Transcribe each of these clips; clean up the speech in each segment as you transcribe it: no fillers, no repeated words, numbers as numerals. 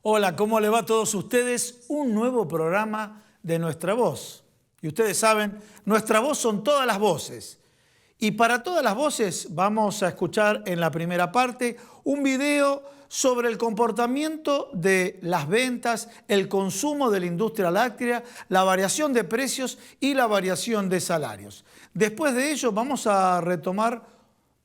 Hola, ¿cómo le va a todos ustedes? Un nuevo programa de Nuestra Voz. Y ustedes saben, Nuestra Voz son todas las voces. Y para todas las voces vamos a escuchar en la primera parte un video sobre el comportamiento de las ventas, el consumo de la industria láctea, la variación de precios y la variación de salarios. Después de ello vamos a retomar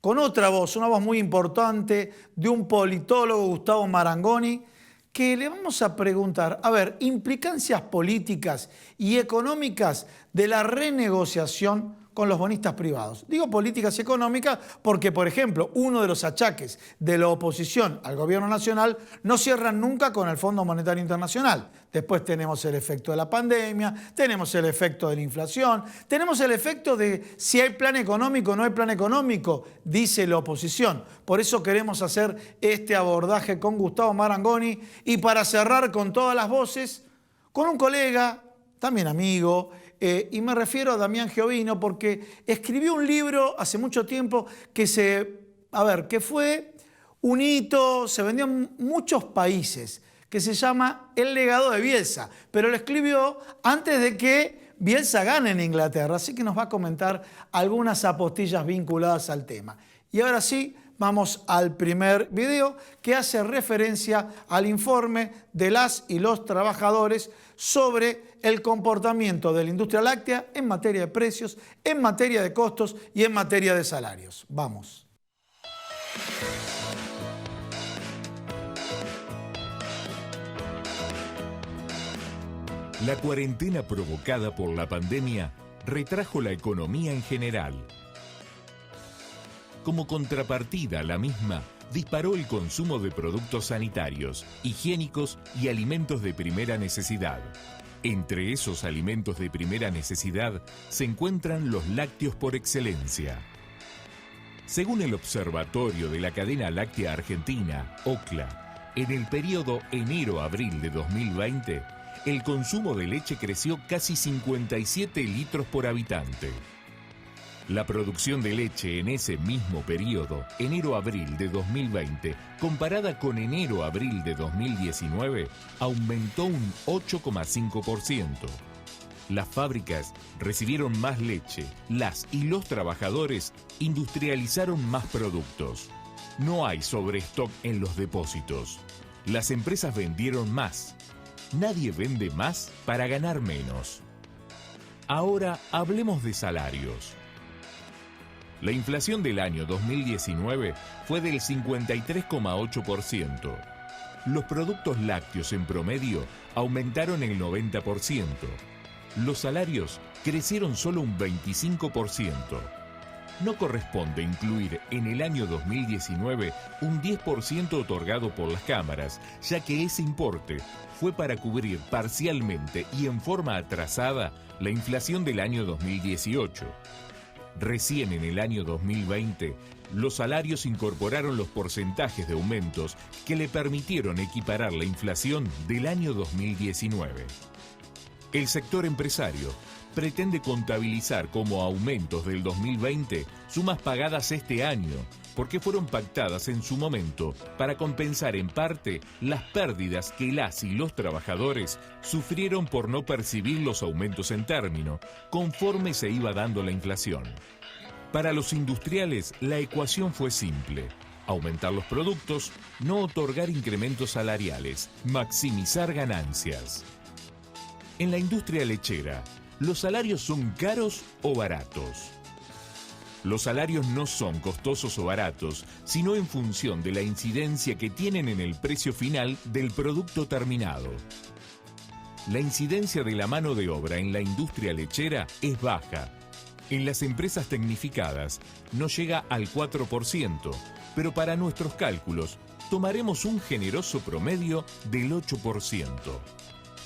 con otra voz, una voz muy importante de un politólogo, Gustavo Marangoni, que le vamos a preguntar, a ver, implicancias políticas y económicas de la renegociación con los bonistas privados. Digo políticas y económicas porque, por ejemplo, uno de los achaques de la oposición al gobierno nacional no cierran nunca con el Fondo Monetario Internacional. Después tenemos el efecto de la pandemia, tenemos el efecto de la inflación, tenemos el efecto de si hay plan económico o no hay plan económico, dice la oposición. Por eso queremos hacer este abordaje con Gustavo Marangoni y para cerrar con todas las voces, con un colega, también amigo, y me refiero a Damián Giovino porque escribió un libro hace mucho tiempo que fue un hito, se vendió en muchos países, que se llama El legado de Bielsa, pero lo escribió antes de que Bielsa gane en Inglaterra, así que nos va a comentar algunas apostillas vinculadas al tema. Y ahora sí, vamos al primer video que hace referencia al informe de las y los trabajadores sobre el comportamiento de la industria láctea en materia de precios, en materia de costos y en materia de salarios. Vamos. La cuarentena provocada por la pandemia retrajo la economía en general. Como contrapartida a la misma, disparó el consumo de productos sanitarios, higiénicos y alimentos de primera necesidad. Entre esos alimentos de primera necesidad se encuentran los lácteos por excelencia. Según el Observatorio de la Cadena Láctea Argentina, OCLA, en el periodo enero-abril de 2020, el consumo de leche creció casi 57 litros por habitante. La producción de leche en ese mismo periodo, enero-abril de 2020, comparada con enero-abril de 2019, aumentó un 8,5%. Las fábricas recibieron más leche, las y los trabajadores industrializaron más productos. No hay sobrestock en los depósitos. Las empresas vendieron más. Nadie vende más para ganar menos. Ahora hablemos de salarios. La inflación del año 2019 fue del 53,8%. Los productos lácteos en promedio aumentaron el 90%. Los salarios crecieron solo un 25%. No corresponde incluir en el año 2019 un 10% otorgado por las cámaras, ya que ese importe fue para cubrir parcialmente y en forma atrasada la inflación del año 2018. Recién en el año 2020, los salarios incorporaron los porcentajes de aumentos que le permitieron equiparar la inflación del año 2019. El sector empresario pretende contabilizar como aumentos del 2020 sumas pagadas este año, porque fueron pactadas en su momento para compensar en parte las pérdidas que las y los trabajadores sufrieron por no percibir los aumentos en término, conforme se iba dando la inflación. Para los industriales, la ecuación fue simple: aumentar los productos, no otorgar incrementos salariales, maximizar ganancias. En la industria lechera, ¿los salarios son caros o baratos? Los salarios no son costosos o baratos, sino en función de la incidencia que tienen en el precio final del producto terminado. La incidencia de la mano de obra en la industria lechera es baja. En las empresas tecnificadas no llega al 4%, pero para nuestros cálculos tomaremos un generoso promedio del 8%.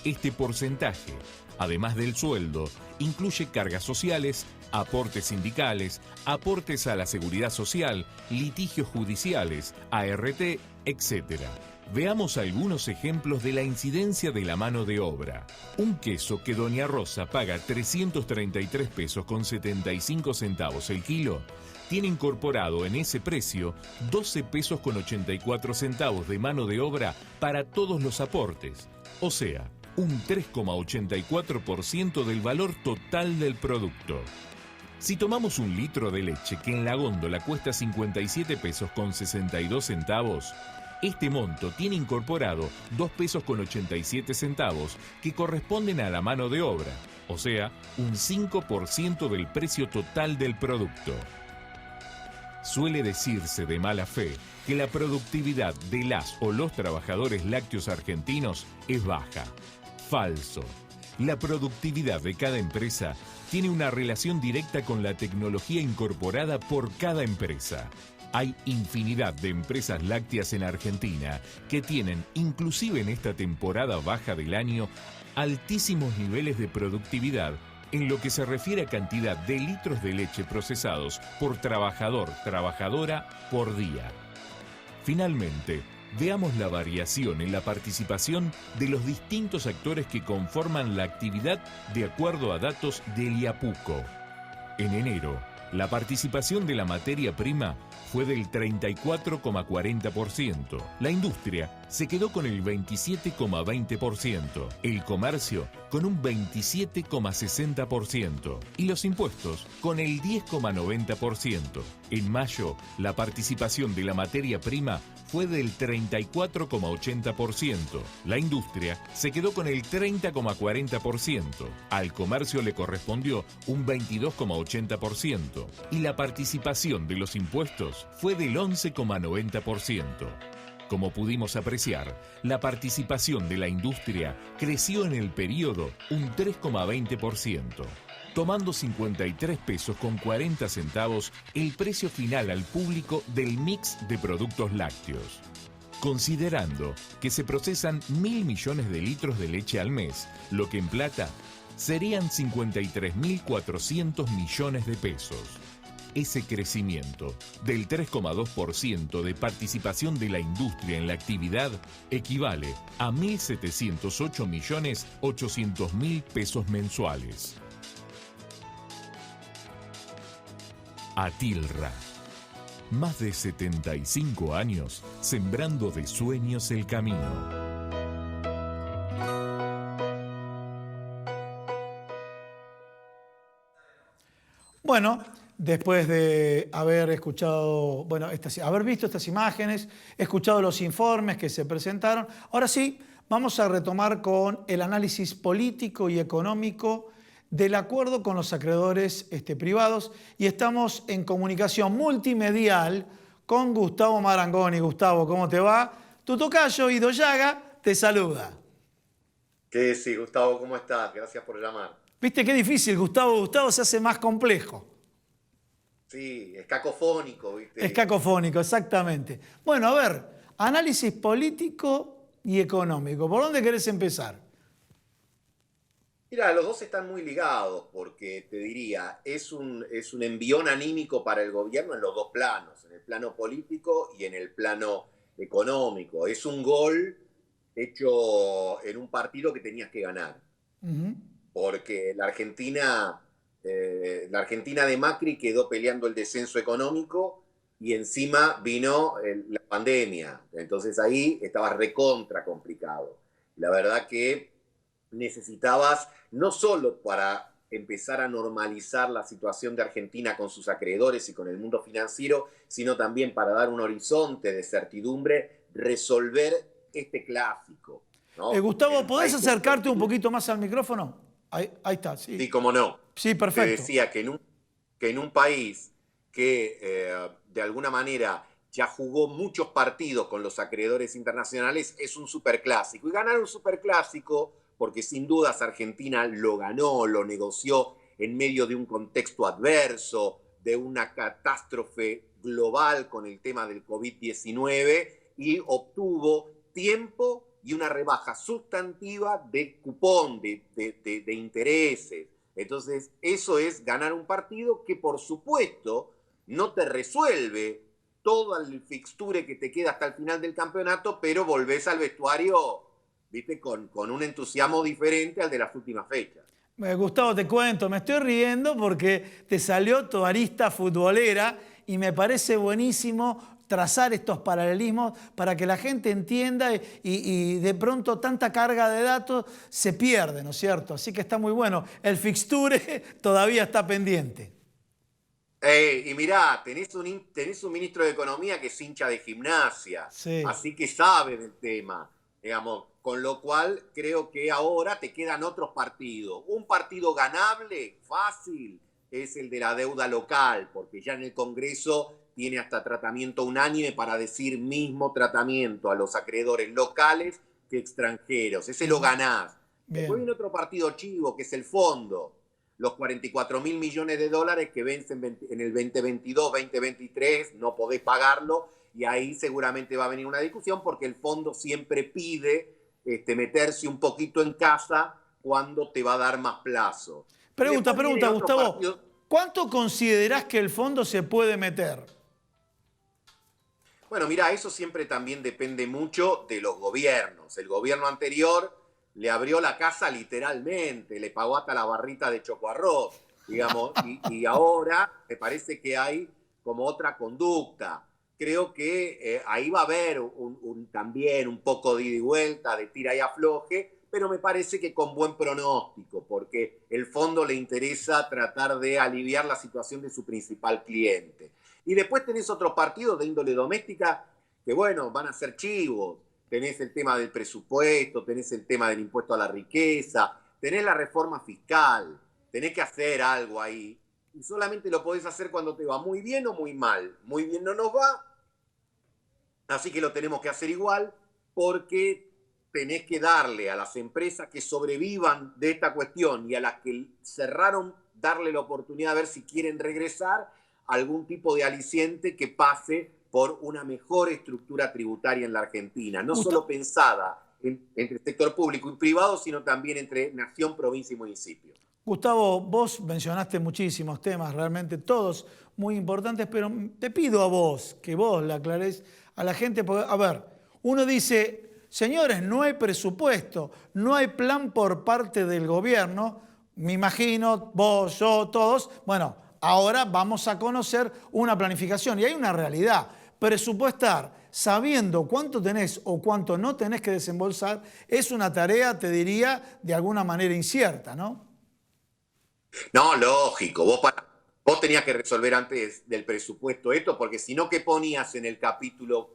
Este porcentaje, además del sueldo, incluye cargas sociales, aportes sindicales, aportes a la seguridad social, litigios judiciales, ART, etc. Veamos algunos ejemplos de la incidencia de la mano de obra. Un queso que Doña Rosa paga 333 pesos con 75 centavos el kilo, tiene incorporado en ese precio 12 pesos con 84 centavos de mano de obra para todos los aportes, o sea, un 3,84% del valor total del producto. Si tomamos un litro de leche que en la góndola cuesta 57 pesos con 62 centavos, este monto tiene incorporado 2 pesos con 87 centavos que corresponden a la mano de obra, o sea, un 5% del precio total del producto. Suele decirse de mala fe que la productividad de las o los trabajadores lácteos argentinos es baja. Falso. La productividad de cada empresa tiene una relación directa con la tecnología incorporada por cada empresa. Hay infinidad de empresas lácteas en Argentina que tienen, inclusive en esta temporada baja del año, altísimos niveles de productividad en lo que se refiere a cantidad de litros de leche procesados por trabajador, trabajadora por día. Finalmente, veamos la variación en la participación de los distintos actores que conforman la actividad de acuerdo a datos del IAPUCO. En enero, la participación de la materia prima fue del 34,40%. La industria se quedó con el 27,20%. El comercio con un 27,60%. Y los impuestos con el 10,90%. En mayo, la participación de la materia prima fue del 34,80%. La industria se quedó con el 30,40%. Al comercio le correspondió un 22,80%. Y la participación de los impuestos fue del 11,90%. Como pudimos apreciar, la participación de la industria creció en el periodo un 3,20%, tomando 53 pesos con 40 centavos el precio final al público del mix de productos lácteos. Considerando que se procesan 1.000 millones de litros de leche al mes, lo que en plata serían 53.400 millones de pesos. Ese crecimiento del 3,2% de participación de la industria en la actividad equivale a 1.708.800.000 pesos mensuales. Atilra. Más de 75 años sembrando de sueños el camino. Bueno, después de haber escuchado, haber visto estas imágenes, escuchado los informes que se presentaron, ahora sí, vamos a retomar con el análisis político y económico del acuerdo con los acreedores privados, y estamos en comunicación multimedial con Gustavo Marangoni. Gustavo, ¿cómo te va? Tu tocayo Ido Llaga te saluda. ¿Qué sí, Gustavo? ¿Cómo estás? Gracias por llamar. ¿Viste qué difícil, Gustavo? Gustavo se hace más complejo. Sí, es cacofónico, ¿viste? Es cacofónico, exactamente. Bueno, a ver, análisis político y económico. ¿Por dónde querés empezar? Mira, los dos están muy ligados porque, te diría, es un envión anímico para el gobierno en los dos planos, en el plano político y en el plano económico. Es un gol hecho en un partido que tenías que ganar. Porque la Argentina de Macri quedó peleando el descenso económico y encima vino la pandemia. Entonces ahí estaba recontra complicado. La verdad que necesitabas, no solo para empezar a normalizar la situación de Argentina con sus acreedores y con el mundo financiero, sino también para dar un horizonte de certidumbre, resolver este clásico, ¿no? Gustavo, ¿podés acercarte un poquito más al micrófono? Ahí está, sí. Sí, cómo no. Sí, perfecto. Te decía que en un país que de alguna manera ya jugó muchos partidos con los acreedores internacionales, es un superclásico. Y ganar un superclásico, porque sin dudas Argentina lo ganó, lo negoció en medio de un contexto adverso, de una catástrofe global con el tema del COVID-19, y obtuvo tiempo y una rebaja sustantiva de cupón, de intereses. Entonces, eso es ganar un partido que, por supuesto, no te resuelve todo el fixture que te queda hasta el final del campeonato, pero volvés al vestuario, viste, con un entusiasmo diferente al de las últimas fechas. Gustavo, te cuento, me estoy riendo porque te salió tu arista futbolera y me parece buenísimo trazar estos paralelismos para que la gente entienda y de pronto tanta carga de datos se pierde, ¿no es cierto? Así que está muy bueno. El fixture todavía está pendiente. Y mirá, tenés un ministro de Economía que es hincha de Gimnasia, Sí. así que sabe del tema, digamos, con lo cual creo que ahora te quedan otros partidos. Un partido ganable, fácil, es el de la deuda local, porque ya en el Congreso tiene hasta tratamiento unánime para decir mismo tratamiento a los acreedores locales que extranjeros. Ese lo ganás. Bien. Después viene otro partido chivo, que es el fondo. Los 44.000 millones de dólares que vencen en el 2022, 2023, no podés pagarlo, y ahí seguramente va a venir una discusión porque el fondo siempre pide meterse un poquito en casa cuando te va a dar más plazo. Pregunta, Gustavo, partidos. ¿cuánto considerás que el fondo se puede meter? Bueno, mira, eso siempre también depende mucho de los gobiernos. El gobierno anterior le abrió la casa literalmente, le pagó hasta la barrita de chocoarroz, digamos, y ahora me parece que hay como otra conducta. Creo que ahí va a haber también un poco de ida y vuelta, de tira y afloje, pero me parece que con buen pronóstico, porque el fondo le interesa tratar de aliviar la situación de su principal cliente. Y después tenés otros partidos de índole doméstica que, bueno, van a ser chivos. Tenés el tema del presupuesto, tenés el tema del impuesto a la riqueza, tenés la reforma fiscal, tenés que hacer algo ahí. Y solamente lo podés hacer cuando te va muy bien o muy mal. Muy bien no nos va, así que lo tenemos que hacer igual, porque tenés que darle a las empresas que sobrevivan de esta cuestión y a las que cerraron, darle la oportunidad de ver si quieren regresar, algún tipo de aliciente que pase por una mejor estructura tributaria en la Argentina, no solo pensada entre el sector público y privado, sino también entre nación, provincia y municipio. Gustavo, vos mencionaste muchísimos temas, realmente todos muy importantes, pero te pido a vos que vos le aclaréis a la gente, porque, a ver, uno dice, señores, no hay presupuesto, no hay plan por parte del gobierno, me imagino, vos, yo, todos, bueno, ahora vamos a conocer una planificación y hay una realidad. Presupuestar sabiendo cuánto tenés o cuánto no tenés que desembolsar es una tarea, te diría, de alguna manera incierta, ¿no? No, lógico. Vos tenías que resolver antes del presupuesto esto, porque si no, ¿qué ponías en el capítulo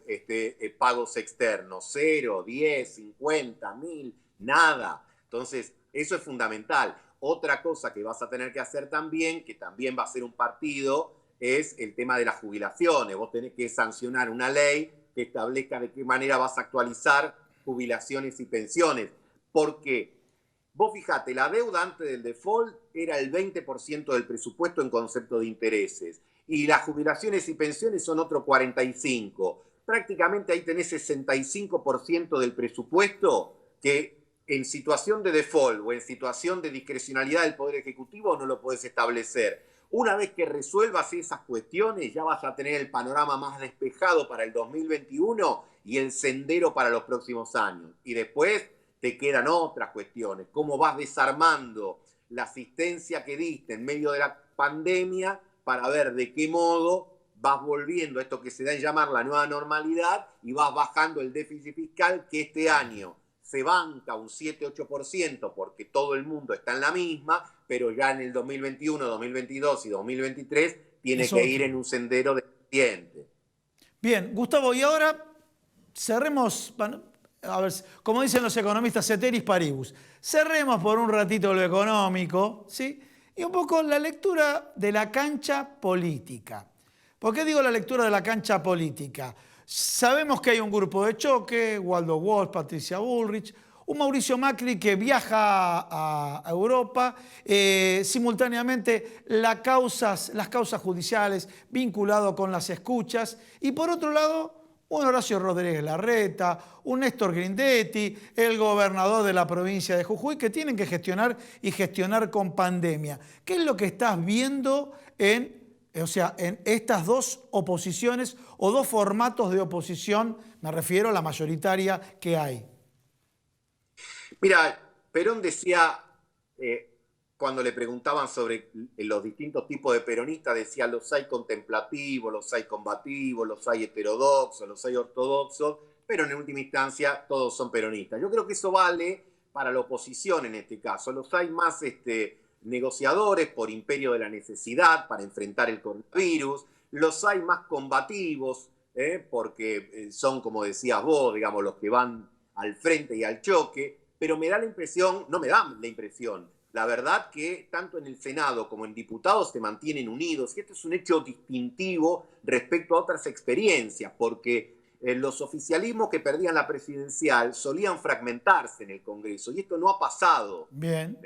pagos externos? 0, 10, 50, 1000, nada. Entonces, eso es fundamental. Otra cosa que vas a tener que hacer también, que también va a ser un partido, es el tema de las jubilaciones. Vos tenés que sancionar una ley que establezca de qué manera vas a actualizar jubilaciones y pensiones. Porque vos fijate, la deuda antes del default era el 20% del presupuesto en concepto de intereses. Y las jubilaciones y pensiones son otro 45%. Prácticamente ahí tenés 65% del presupuesto que en situación de default o en situación de discrecionalidad del Poder Ejecutivo no lo podés establecer. Una vez que resuelvas esas cuestiones, ya vas a tener el panorama más despejado para el 2021 y el sendero para los próximos años. Y después te quedan otras cuestiones, cómo vas desarmando la asistencia que diste en medio de la pandemia para ver de qué modo vas volviendo a esto que se da en llamar la nueva normalidad y vas bajando el déficit fiscal que este año se banca un 7-8% porque todo el mundo está en la misma, pero ya en el 2021, 2022 y 2023 tiene que ir en un sendero descendiente. Bien, Gustavo, y ahora cerremos, a ver, como dicen los economistas, ceteris paribus, cerremos por un ratito lo económico, ¿sí? Y un poco la lectura de la cancha política. ¿Por qué digo la lectura de la cancha política? Sabemos que hay un grupo de choque, Waldo Walsh, Patricia Bullrich, un Mauricio Macri que viaja a Europa, simultáneamente las causas judiciales vinculadas con las escuchas, y por otro lado, un Horacio Rodríguez Larreta, un Néstor Grindetti, el gobernador de la provincia de Jujuy, que tienen que gestionar y gestionar con pandemia. ¿Qué es lo que estás viendo en O sea, en estas dos oposiciones o dos formatos de oposición, me refiero a la mayoritaria que hay. Mira, Perón decía, cuando le preguntaban sobre los distintos tipos de peronistas, decía, los hay contemplativos, los hay combativos, los hay heterodoxos, los hay ortodoxos, pero en última instancia todos son peronistas. Yo creo que eso vale para la oposición en este caso. Los hay más negociadores por imperio de la necesidad para enfrentar el coronavirus, los hay más combativos, porque son, como decías vos, digamos, los que van al frente y al choque, pero me da la impresión, no me da la impresión, la verdad que tanto en el Senado como en diputados se mantienen unidos, y esto es un hecho distintivo respecto a otras experiencias, porque los oficialismos que perdían la presidencial solían fragmentarse en el Congreso, y esto no ha pasado. Bien.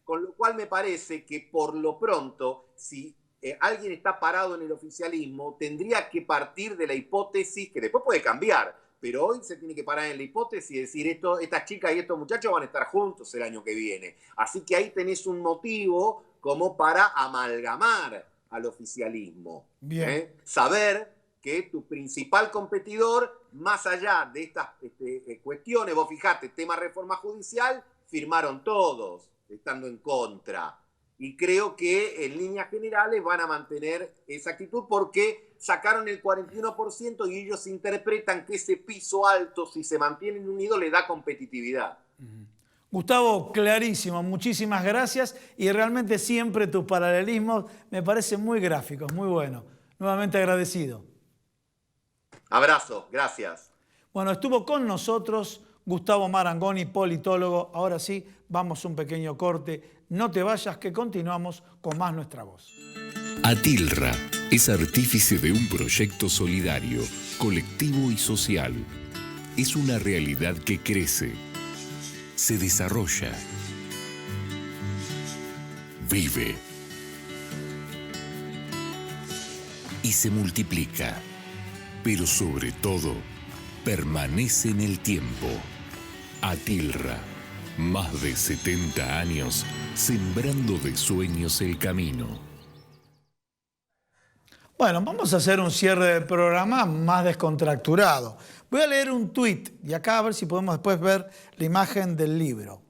Con lo cual me parece que por lo pronto, si alguien está parado en el oficialismo, tendría que partir de la hipótesis, que después puede cambiar, pero hoy se tiene que parar en la hipótesis y decir, estas chicas y estos muchachos van a estar juntos el año que viene. Así que ahí tenés un motivo como para amalgamar al oficialismo. Bien. Saber que tu principal competidor, más allá de estas cuestiones, vos fijate, tema reforma judicial, firmaron todos estando en contra. Y creo que en líneas generales van a mantener esa actitud porque sacaron el 41% y ellos interpretan que ese piso alto, si se mantienen unidos, le da competitividad. Gustavo, clarísimo, muchísimas gracias y realmente siempre tus paralelismos me parecen muy gráficos, muy buenos. Nuevamente agradecido. Abrazo, gracias. Bueno, estuvo con nosotros Gustavo Marangoni, politólogo. Ahora sí, vamos a un pequeño corte. No te vayas, que continuamos con más Nuestra Voz. Atilra es artífice de un proyecto solidario, colectivo y social. Es una realidad que crece, se desarrolla, vive y se multiplica, pero sobre todo permanece en el tiempo. Atilra, más de 70 años sembrando de sueños el camino. Bueno, vamos a hacer un cierre del programa más descontracturado. Voy a leer un tuit y acá a ver si podemos después ver la imagen del libro.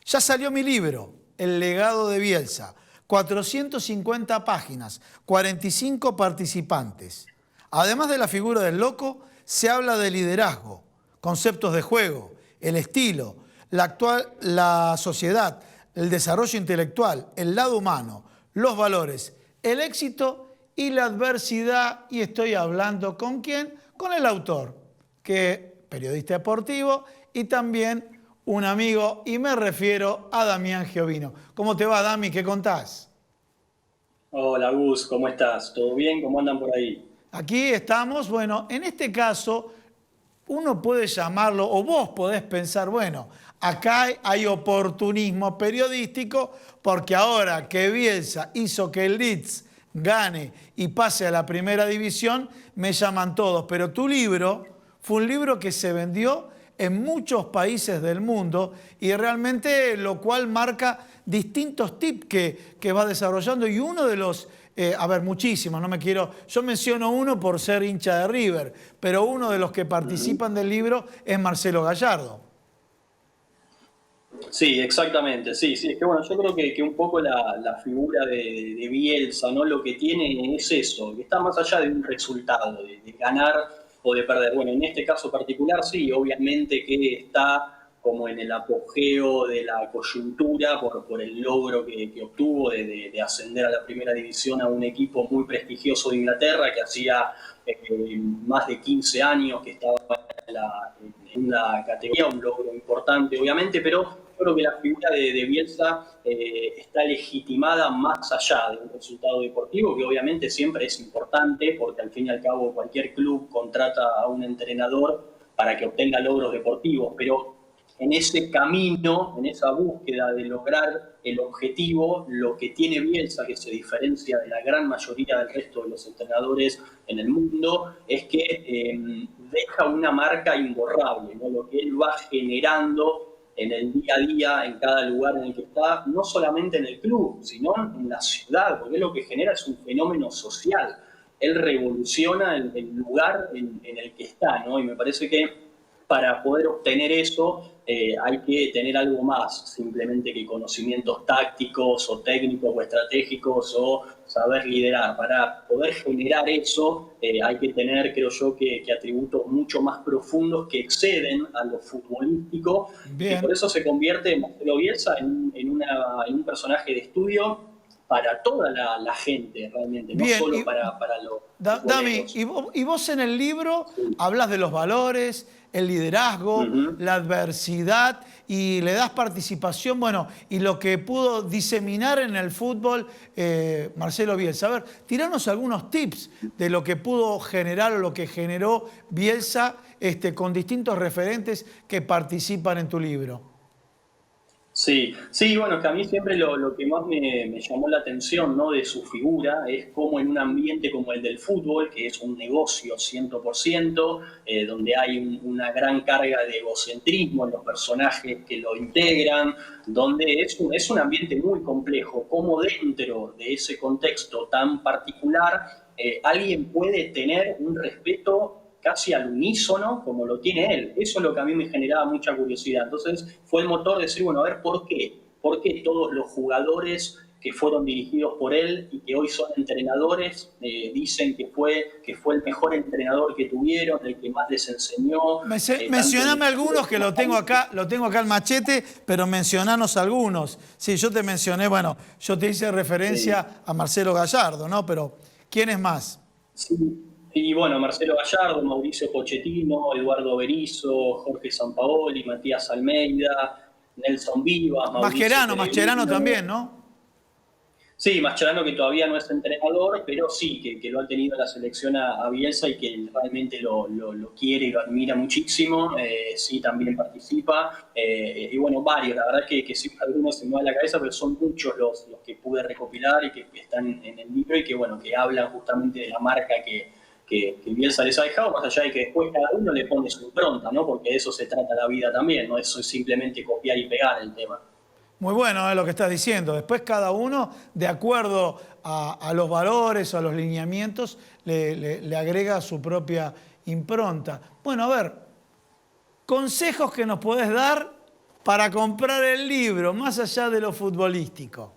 Ya salió mi libro, El legado de Bielsa. 450 páginas, 45 participantes. Además de la figura del loco, se habla de liderazgo, conceptos de juego, el estilo, la sociedad, el desarrollo intelectual, el lado humano, los valores, el éxito y la adversidad. Y estoy hablando ¿con quién? Con el autor, que es periodista deportivo y también un amigo, y me refiero a Damián Giovino. ¿Cómo te va, Dami? ¿Qué contás? Hola, Gus, ¿cómo estás? ¿Todo bien? ¿Cómo andan por ahí? Aquí estamos. Bueno, en este caso, uno puede llamarlo, o vos podés pensar, bueno, acá hay oportunismo periodístico, porque ahora que Bielsa hizo que el Leeds gane y pase a la primera división, me llaman todos. Pero tu libro fue un libro que se vendió en muchos países del mundo y realmente lo cual marca distintos tips que va desarrollando, y uno de los, muchísimos, yo menciono uno por ser hincha de River, pero uno de los que participan del libro es Marcelo Gallardo. Sí, exactamente, sí, es que bueno, yo creo que un poco la figura de Bielsa, ¿no? Lo que tiene es eso, que está más allá de un resultado, de ganar o de perder. Bueno, en este caso particular sí, obviamente que está como en el apogeo de la coyuntura por el logro que obtuvo de ascender a la primera división a un equipo muy prestigioso de Inglaterra, que hacía más de 15 años que estaba en la categoría, un logro importante obviamente, pero yo creo que la figura de Bielsa está legitimada más allá de un resultado deportivo, que obviamente siempre es importante, porque al fin y al cabo cualquier club contrata a un entrenador para que obtenga logros deportivos, pero en ese camino, en esa búsqueda de lograr el objetivo, lo que tiene Bielsa, que se diferencia de la gran mayoría del resto de los entrenadores en el mundo, es que deja una marca imborrable, ¿no? Lo que él va generando en el día a día, en cada lugar en el que está, no solamente en el club, sino en la ciudad, porque lo que genera es un fenómeno social. Él revoluciona el lugar en el que está, ¿no? Y me parece que para poder obtener eso hay que tener algo más simplemente que conocimientos tácticos o técnicos o estratégicos o saber liderar. Para poder generar eso hay que tener, creo yo, que atributos mucho más profundos que exceden a lo futbolístico. Bien. Y por eso se convierte Marcelo Bielsa en un personaje de estudio para toda la gente realmente, no Bien, solo para los Dami, futboleros. y vos en el libro hablas de los valores, el liderazgo, la adversidad y le das participación, bueno, y lo que pudo diseminar en el fútbol Marcelo Bielsa. A ver, tiranos algunos tips de lo que pudo generar o lo que generó Bielsa con distintos referentes que participan en tu libro. Sí, sí, bueno, que a mí siempre lo que más me llamó la atención, ¿no?, de su figura es cómo en un ambiente como el del fútbol, que es un negocio 100%, donde hay una gran carga de egocentrismo en los personajes que lo integran, donde es un ambiente muy complejo, cómo dentro de ese contexto tan particular alguien puede tener un respeto casi al unísono como lo tiene él. Eso es lo que a mí me generaba mucha curiosidad. Entonces fue el motor de decir, bueno, a ver, ¿por qué? ¿Por qué todos los jugadores que fueron dirigidos por él y que hoy son entrenadores dicen que fue el mejor entrenador que tuvieron, el que más les enseñó? Mencioname algunos, que lo tengo acá el machete, pero mencionanos algunos. Sí, yo te mencioné, bueno, yo te hice referencia a Marcelo Gallardo, ¿no? Pero ¿quiénes más? Sí. Y bueno, Marcelo Gallardo, Mauricio Pochettino, Eduardo Berizzo, Jorge Sampaoli, Matías Almeida, Nelson Vivas, Mascherano también, ¿no? Sí, Mascherano, que todavía no es entrenador, pero sí, que lo ha tenido la selección a Bielsa y que realmente lo quiere y lo admira muchísimo. Sí, también participa. Y bueno, varios, la verdad que sí, algunos se me van a la cabeza, pero son muchos los que pude recopilar y que están en el libro y que, bueno, que hablan justamente de la marca que Bielsa les ha dejado, más allá de que después cada uno le pone su impronta, ¿no? Porque de eso se trata la vida también, no eso es simplemente copiar y pegar el tema. Muy bueno lo que estás diciendo. Después cada uno, de acuerdo a los valores o a los lineamientos, le agrega su propia impronta. Bueno, a ver, consejos que nos podés dar para comprar el libro, más allá de lo futbolístico.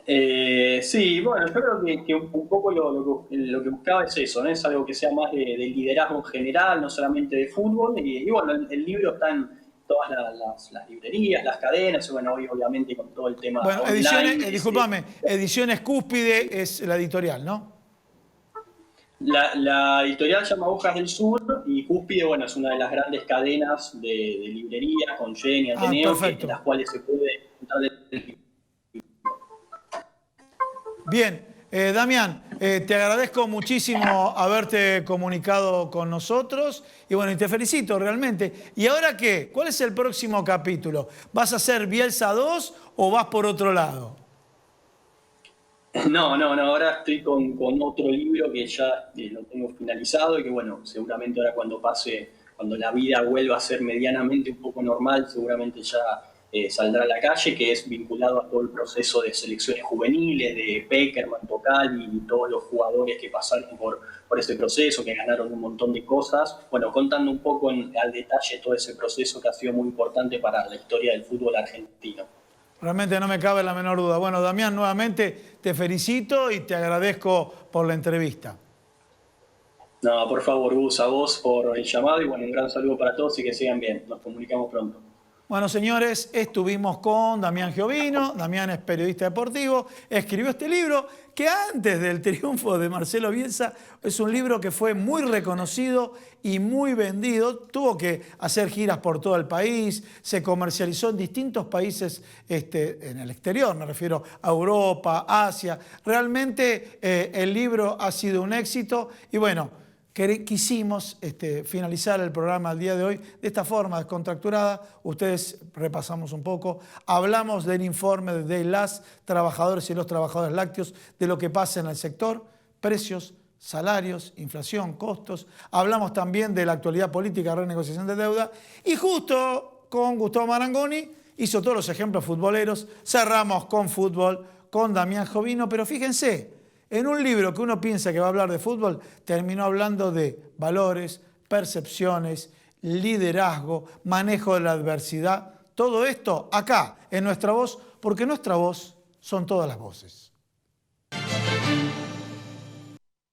Sí, bueno, yo creo que un poco lo que buscaba es eso, ¿no? Es algo que sea más de liderazgo en general, no solamente de fútbol. Y bueno, el libro está en todas las librerías, las cadenas, y bueno, hoy obviamente con todo el tema bueno, online. Disculpame, Ediciones Cúspide es la editorial, ¿no? La editorial se llama Hojas del Sur y Cúspide, bueno, es una de las grandes cadenas de librerías con Jenny, Ateneo, en las cuales se puede encontrar el libro. Bien, Damián, te agradezco muchísimo haberte comunicado con nosotros y bueno, y te felicito realmente. ¿Y ahora qué? ¿Cuál es el próximo capítulo? ¿Vas a hacer Bielsa 2 o vas por otro lado? No, ahora estoy con otro libro que ya lo tengo finalizado y que bueno, seguramente ahora cuando la vida vuelva a ser medianamente un poco normal, seguramente ya saldrá a la calle, que es vinculado a todo el proceso de selecciones juveniles, de Peckerman, Tocal y todos los jugadores que pasaron por ese proceso, que ganaron un montón de cosas. Bueno, contando un poco al detalle todo ese proceso que ha sido muy importante para la historia del fútbol argentino. Realmente no me cabe la menor duda. Bueno, Damián, nuevamente te felicito y te agradezco por la entrevista. No, por favor, Gus, a vos por el llamado y bueno, un gran saludo para todos y que sigan bien. Nos comunicamos pronto. Bueno, señores, estuvimos con Damián Giovino. Damián es periodista deportivo, escribió este libro que antes del triunfo de Marcelo Bielsa es un libro que fue muy reconocido y muy vendido. Tuvo que hacer giras por todo el país, se comercializó en distintos países en el exterior, me refiero a Europa, Asia. Realmente el libro ha sido un éxito y bueno, quisimos finalizar el programa el día de hoy de esta forma descontracturada. Ustedes repasamos un poco, hablamos del informe de las trabajadores y los trabajadores lácteos, de lo que pasa en el sector, precios, salarios, inflación, costos. Hablamos también de la actualidad política, renegociación de deuda. Y justo con Gustavo Marangoni hizo todos los ejemplos futboleros. Cerramos con fútbol, con Damián Jovino. Pero fíjense, en un libro que uno piensa que va a hablar de fútbol, terminó hablando de valores, percepciones, liderazgo, manejo de la adversidad. Todo esto acá, en Nuestra Voz, porque Nuestra Voz son todas las voces.